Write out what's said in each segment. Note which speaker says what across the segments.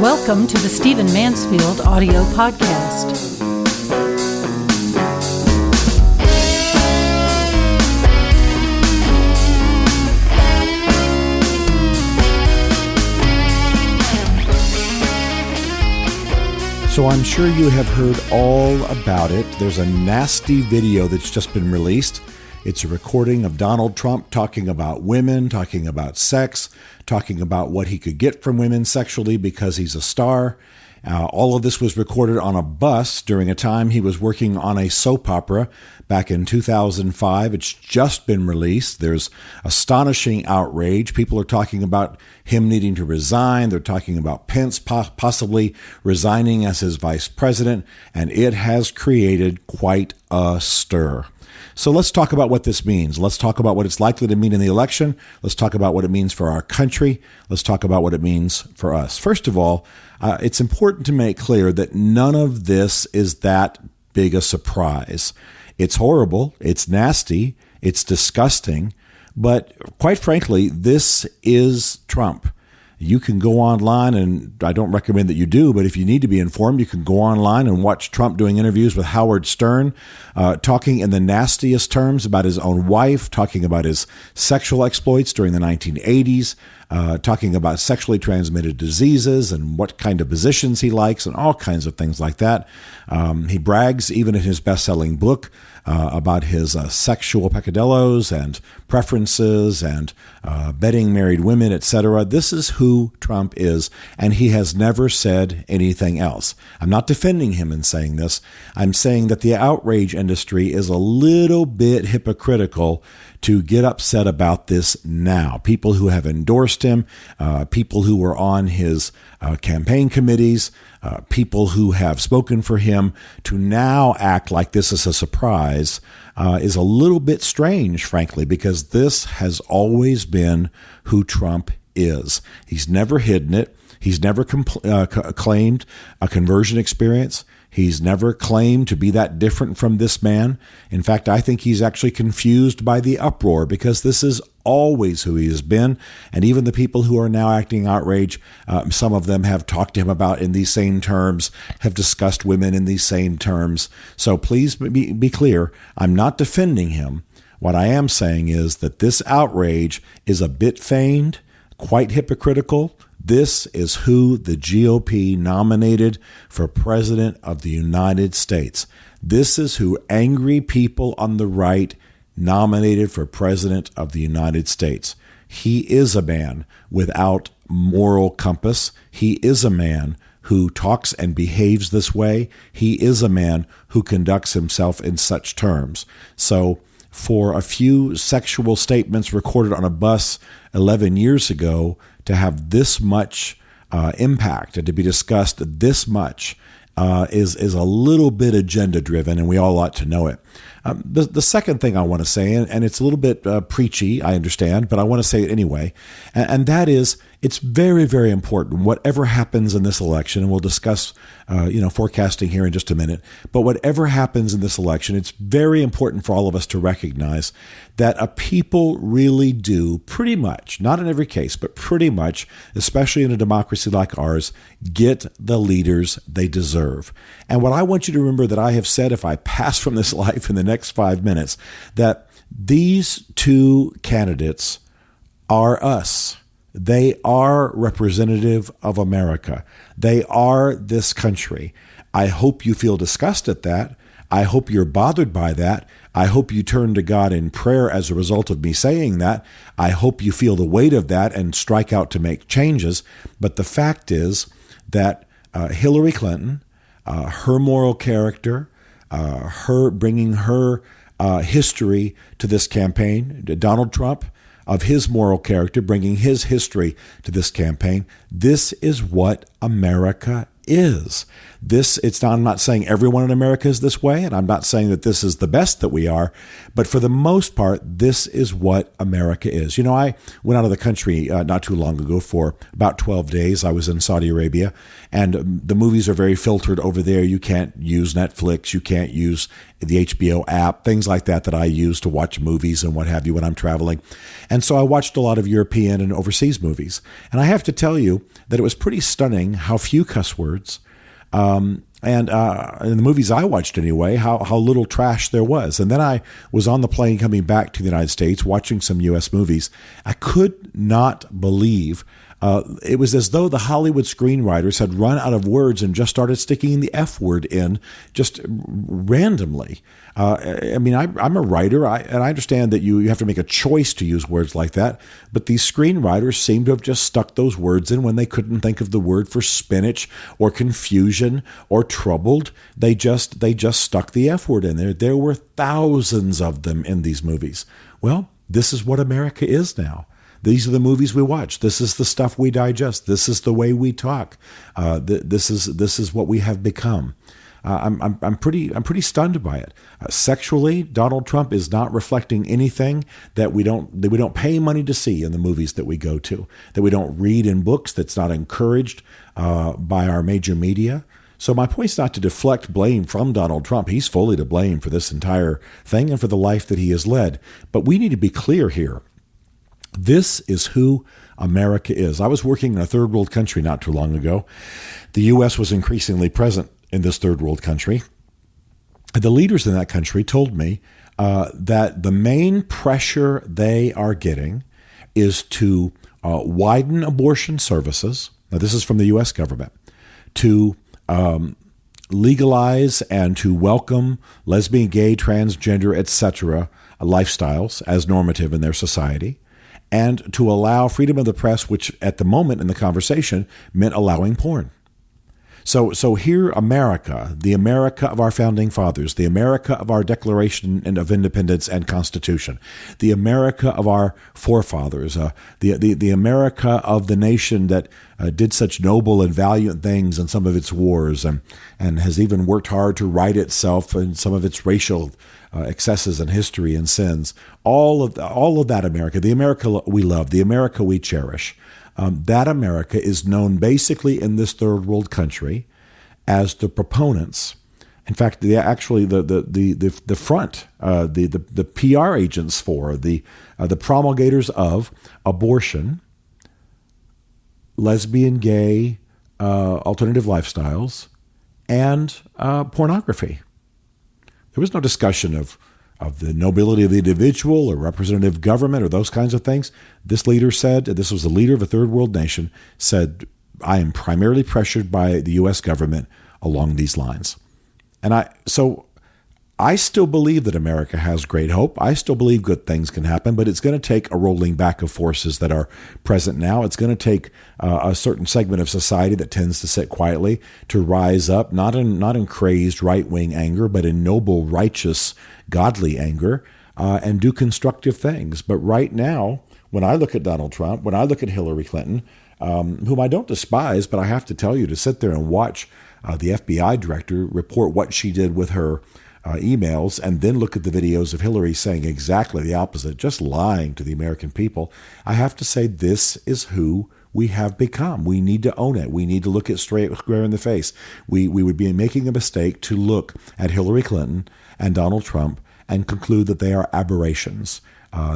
Speaker 1: Welcome to the Stephen Mansfield audio podcast.
Speaker 2: So I'm sure you have heard all about it. There's a nasty video that's just been released. It's a recording of Donald Trump talking about women, talking about sex, talking about what he could get from women sexually because he's a star. All of this was recorded on a bus during a time he was working on a soap opera back in 2005. It's just been released. There's astonishing outrage. People are talking about him needing to resign. They're talking about Pence possibly resigning as his vice president, and it has created quite a stir. So let's talk about what this means. Let's talk about what it's likely to mean in the election. Let's talk about what it means for our country. Let's talk about what it means for us. First of all, it's important to make clear that none of this is that big a surprise. It's horrible. It's nasty. It's disgusting. But quite frankly, this is Trump. You can go online, and I don't recommend that you do, but if you need to be informed, you can go online and watch Trump doing interviews with Howard Stern, talking in the nastiest terms about his own wife, talking about his sexual exploits during the 1980s, talking about sexually transmitted diseases and what kind of positions he likes and all kinds of things like that. He brags, even in his best-selling book, about his sexual peccadillos and preferences and betting married women, etc. This is who Trump is, and he has never said anything else. I'm not defending him in saying this. I'm saying that the outrage industry is a little bit hypocritical to get upset about this now. People who have endorsed him, people who were on his campaign committees, people who have spoken for him, to now act like this is a surprise is a little bit strange, frankly, because this has always been who Trump is. He's never hidden it. He's never claimed a conversion experience. He's never claimed to be that different from this man. In fact, I think he's actually confused by the uproar because this is always who he has been. And even the people who are now acting outrage, some of them have talked to him about in these same terms, have discussed women in these same terms. So please be clear. I'm not defending him. What I am saying is that this outrage is a bit feigned, quite hypocritical. This is who the GOP nominated for president of the United States. This is who angry people on the right nominated for president of the United States. He is a man without moral compass. He is a man who talks and behaves this way. He is a man who conducts himself in such terms. So for a few sexual statements recorded on a bus 11 years ago to have this much impact and to be discussed this much is a little bit agenda-driven, and we all ought to know it. The second thing I want to say, and it's a little bit preachy, I understand, but I want to say it anyway, and that is it's very, very important, whatever happens in this election, and we'll discuss forecasting here in just a minute, but whatever happens in this election, it's very important for all of us to recognize that a people really do pretty much, not in every case, but pretty much, especially in a democracy like ours, get the leaders they deserve. And what I want you to remember that I have said if I pass from this life in the next 5 minutes, that these two candidates are us. They are representative of America. They are this country. I hope you feel disgust at that. I hope you're bothered by that. I hope you turn to God in prayer as a result of me saying that. I hope you feel the weight of that and strike out to make changes. But the fact is that Hillary Clinton, her moral character, her bringing her history to this campaign, Donald Trump, of his moral character, bringing his history to this campaign. This is what America is. I'm not saying everyone in America is this way, and I'm not saying that this is the best that we are, but for the most part, this is what America is. I went out of the country not too long ago for about 12 days. I was in Saudi Arabia, and the movies are very filtered over there. You can't use Netflix. You can't use the HBO app, things like that I use to watch movies and what have you when I'm traveling. And so I watched a lot of European and overseas movies. And I have to tell you that it was pretty stunning how few cuss words, and in the movies I watched anyway, how little trash there was. And then I was on the plane coming back to the United States watching some U.S. movies. I could not believe it was as though the Hollywood screenwriters had run out of words and just started sticking the F word in just randomly. I'm a writer, and I understand that you have to make a choice to use words like that, but these screenwriters seem to have just stuck those words in when they couldn't think of the word for spinach or confusion or troubled. They just stuck the F word in there. There were thousands of them in these movies. Well, this is what America is now. These are the movies we watch. This is the stuff we digest. This is the way we talk. This is what we have become. I'm pretty stunned by it. Sexually, Donald Trump is not reflecting anything that we don't pay money to see in the movies that we go to, that we don't read in books, that's not encouraged by our major media. So my point's not to deflect blame from Donald Trump. He's fully to blame for this entire thing and for the life that he has led. But we need to be clear here. This is who America is. I was working in a third world country not too long ago. The U.S. was increasingly present in this third world country. The leaders in that country told me that the main pressure they are getting is to widen abortion services. Now, this is from the U.S. government, to legalize and to welcome lesbian, gay, transgender, etc. lifestyles as normative in their society, and to allow freedom of the press, which at the moment in the conversation meant allowing porn. So here, America, the America of our founding fathers, the America of our Declaration of Independence and Constitution, the America of our forefathers, the America of the nation that did such noble and valiant things in some of its wars and has even worked hard to right itself in some of its racial excesses and history and sins. All of that America, the America we love, the America we cherish. That America is known basically in this third world country as the proponents. In fact, the PR agents for the promulgators of abortion, lesbian, gay, alternative lifestyles, and pornography. There was no discussion of the nobility of the individual or representative government or those kinds of things. This leader said, this was the leader of a third world nation, said, I am primarily pressured by the U.S. government along these lines. And I still believe that America has great hope. I still believe good things can happen, but it's going to take a rolling back of forces that are present now. It's going to take a certain segment of society that tends to sit quietly to rise up, not in crazed right-wing anger, but in noble, righteous, godly anger, and do constructive things. But right now, when I look at Donald Trump, when I look at Hillary Clinton, whom I don't despise, but I have to tell you, to sit there and watch the FBI director report what she did with her emails, and then look at the videos of Hillary saying exactly the opposite, just lying to the American people, I have to say this is who we have become. We need to own it. We need to look it square in the face. We would be making a mistake to look at Hillary Clinton and Donald Trump and conclude that they are aberrations.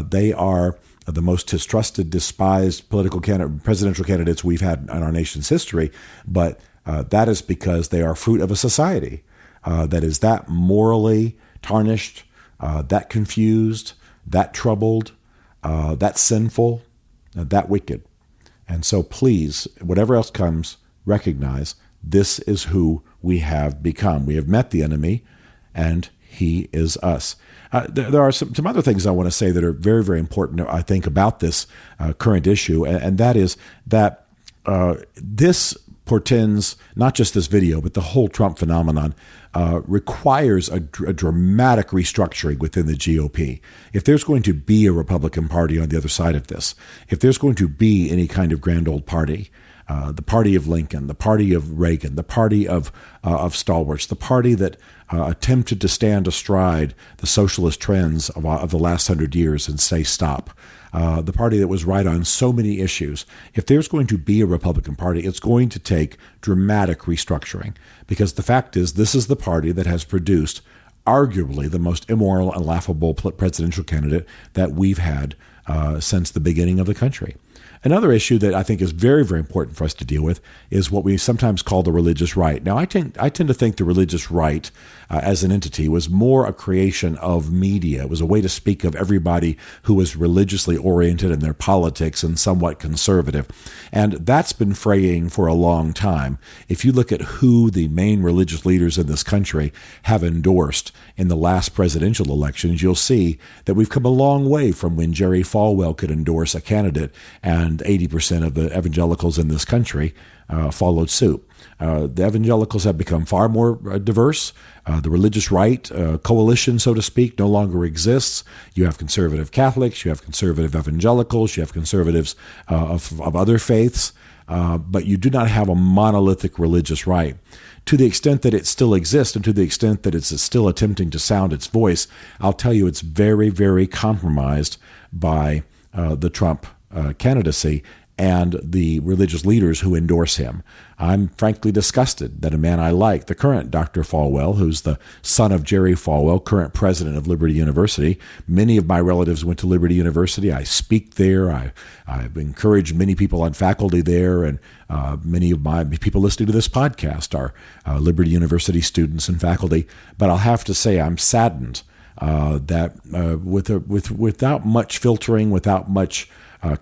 Speaker 2: They are the most distrusted, despised presidential candidates we've had in our nation's history, but that is because they are fruit of a society that is that morally tarnished, that confused, that troubled, that sinful, that wicked. And so please, whatever else comes, recognize this is who we have become. We have met the enemy, and he is us. There are some other things I want to say that are very, very important, I think, about this current issue, and that is that this portends, not just this video, but the whole Trump phenomenon, requires a dramatic restructuring within the GOP. If there's going to be a Republican Party on the other side of this, if there's going to be any kind of grand old party, the party of Lincoln, the party of Reagan, the party of stalwarts, the party that attempted to stand astride the socialist trends of the last 100 years and say stop, the party that was right on so many issues. If there's going to be a Republican Party, it's going to take dramatic restructuring, because the fact is this is the party that has produced arguably the most immoral and laughable presidential candidate that we've had since the beginning of the country. Another issue that I think is very, very important for us to deal with is what we sometimes call the religious right. Now, I tend to think the religious right as an entity was more a creation of media. It was a way to speak of everybody who was religiously oriented in their politics and somewhat conservative. And that's been fraying for a long time. If you look at who the main religious leaders in this country have endorsed in the last presidential elections, you'll see that we've come a long way from when Jerry Falwell could endorse a candidate and 80% of the evangelicals in this country followed suit. The evangelicals have become far more diverse. The religious right coalition, so to speak, no longer exists. You have conservative Catholics, you have conservative evangelicals, you have conservatives of other faiths, but you do not have a monolithic religious right. To the extent that it still exists and to the extent that it's still attempting to sound its voice, I'll tell you it's very, very compromised by the Trump candidacy and the religious leaders who endorse him. I'm frankly disgusted that a man I like, the current Dr. Falwell, who's the son of Jerry Falwell, current president of Liberty University. Many of my relatives went to Liberty University. I speak there. I've encouraged many people on faculty there, and many of my people listening to this podcast are Liberty University students and faculty. But I'll have to say I'm saddened that without much filtering, without much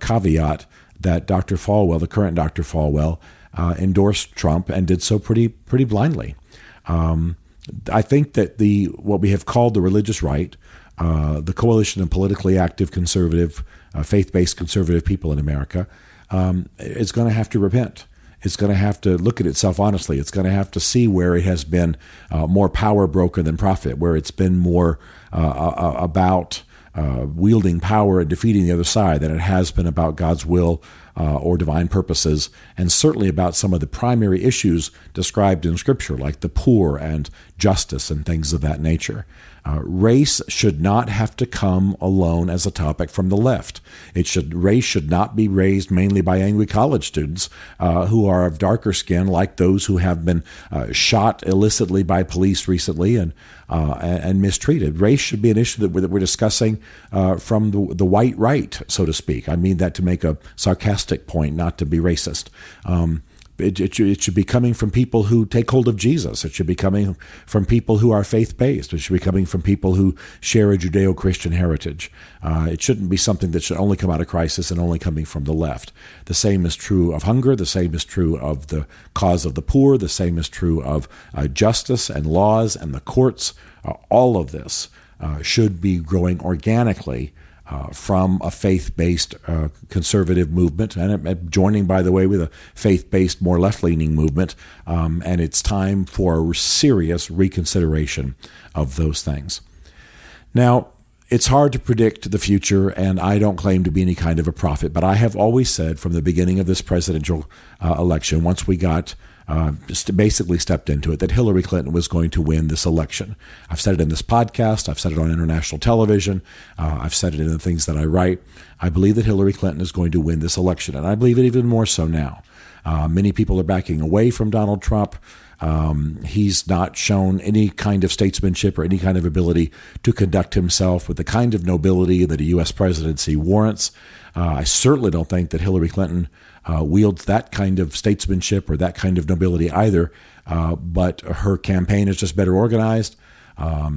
Speaker 2: caveat, that Dr. Falwell, the current Dr. Falwell, endorsed Trump and did so pretty blindly. I think that what we have called the religious right, the coalition of politically active conservative, faith-based conservative people in America, is going to have to repent. It's going to have to look at itself honestly. It's going to have to see where it has been more power broker than profit, where it's been more about wielding power and defeating the other side than it has been about God's will or divine purposes, and certainly about some of the primary issues described in Scripture, like the poor and justice and things of that nature. Race should not have to come alone as a topic from the left. Race should not be raised mainly by angry college students who are of darker skin, like those who have been shot illicitly by police recently and mistreated. Race should be an issue that we're discussing from the white right, so to speak. I mean that to make a sarcastic point, not to be racist. It should be coming from people who take hold of Jesus. It should be coming from people who are faith-based. It should be coming from people who share a Judeo-Christian heritage. It shouldn't be something that should only come out of crisis and only coming from the left. The same is true of hunger. The same is true of the cause of the poor. The same is true of justice and laws and the courts. All of this should be growing organically from a faith-based conservative movement, and joining, by the way, with a faith-based, more left-leaning movement. And it's time for a serious reconsideration of those things. Now, it's hard to predict the future, and I don't claim to be any kind of a prophet, but I have always said from the beginning of this presidential election, once we got basically stepped into it, that Hillary Clinton was going to win this election. I've said it in this podcast. I've said it on international television. I've said it in the things that I write. I believe that Hillary Clinton is going to win this election, and I believe it even more so now. Many people are backing away from Donald Trump. He's not shown any kind of statesmanship or any kind of ability to conduct himself with the kind of nobility that a U.S. presidency warrants. I certainly don't think that Hillary Clinton wields that kind of statesmanship or that kind of nobility either, but her campaign is just better organized.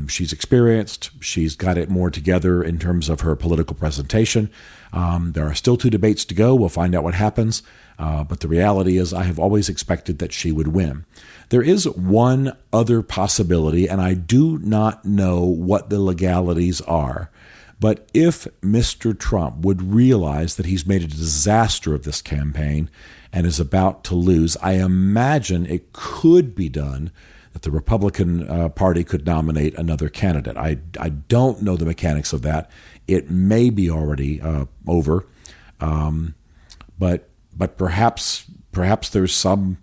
Speaker 2: She's experienced. She's got it more together in terms of her political presentation. There are still 2 debates to go. We'll find out what happens. But the reality is I have always expected that she would win. There is one other possibility, and I do not know what the legalities are. But if Mr. Trump would realize that he's made a disaster of this campaign and is about to lose, I imagine it could be done that the Republican Party could nominate another candidate. I don't know the mechanics of that. It may be already over, but perhaps there's some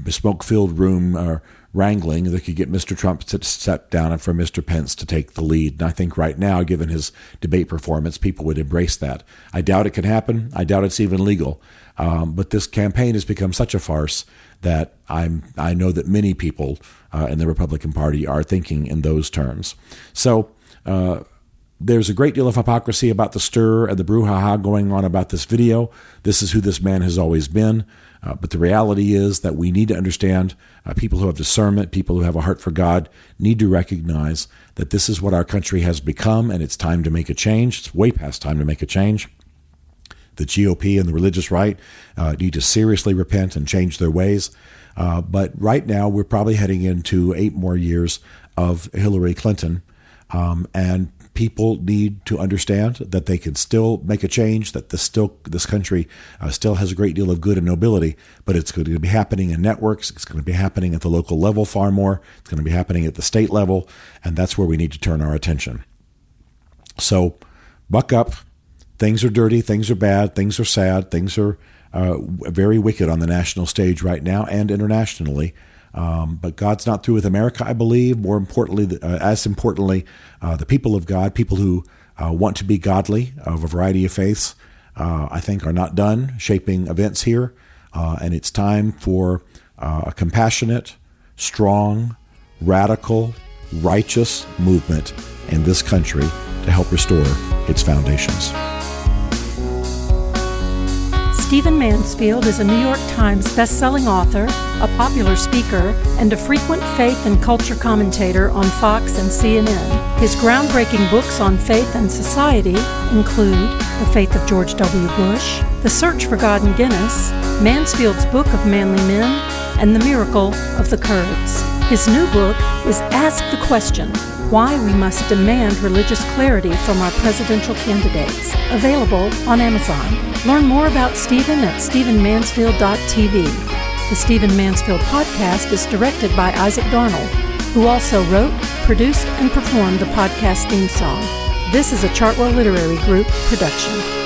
Speaker 2: smoke-filled room wrangling that could get Mr. Trump to step down and for Mr. Pence to take the lead. And I think right now, given his debate performance, people would embrace that. I doubt it can happen. I doubt it's even legal. But this campaign has become such a farce that I know that many people in the Republican Party are thinking in those terms. So there's a great deal of hypocrisy about the stir and the brouhaha going on about this video. This is who this man has always been. But the reality is that we need to understand people who have discernment, people who have a heart for God, need to recognize that this is what our country has become, and it's time to make a change. It's way past time to make a change. The GOP and the religious right need to seriously repent and change their ways. But right now, we're probably heading into 8 more years of Hillary Clinton, and people need to understand that they can still make a change, that this country still has a great deal of good and nobility, but it's going to be happening in networks. It's going to be happening at the local level far more. It's going to be happening at the state level, and that's where we need to turn our attention. So buck up. Things are dirty. Things are bad. Things are sad. Things are very wicked on the national stage right now and internationally. But God's not through with America, I believe. More importantly, as importantly, the people of God, people who want to be godly of a variety of faiths, I think are not done shaping events here. And it's time for a compassionate, strong, radical, righteous movement in this country to help restore its foundations.
Speaker 1: Stephen Mansfield is a New York Times best-selling author, a popular speaker, and a frequent faith and culture commentator on Fox and CNN. His groundbreaking books on faith and society include The Faith of George W. Bush, The Search for God in Guinness, Mansfield's Book of Manly Men, and The Miracle of the Kurds. His new book is Ask the Question: Why We Must Demand Religious Clarity from Our Presidential Candidates, available on Amazon. Learn more about Stephen at stephenmansfield.tv. The Stephen Mansfield podcast is directed by Isaac Darnold, who also wrote, produced, and performed the podcast theme song. This is a Chartwell Literary Group production.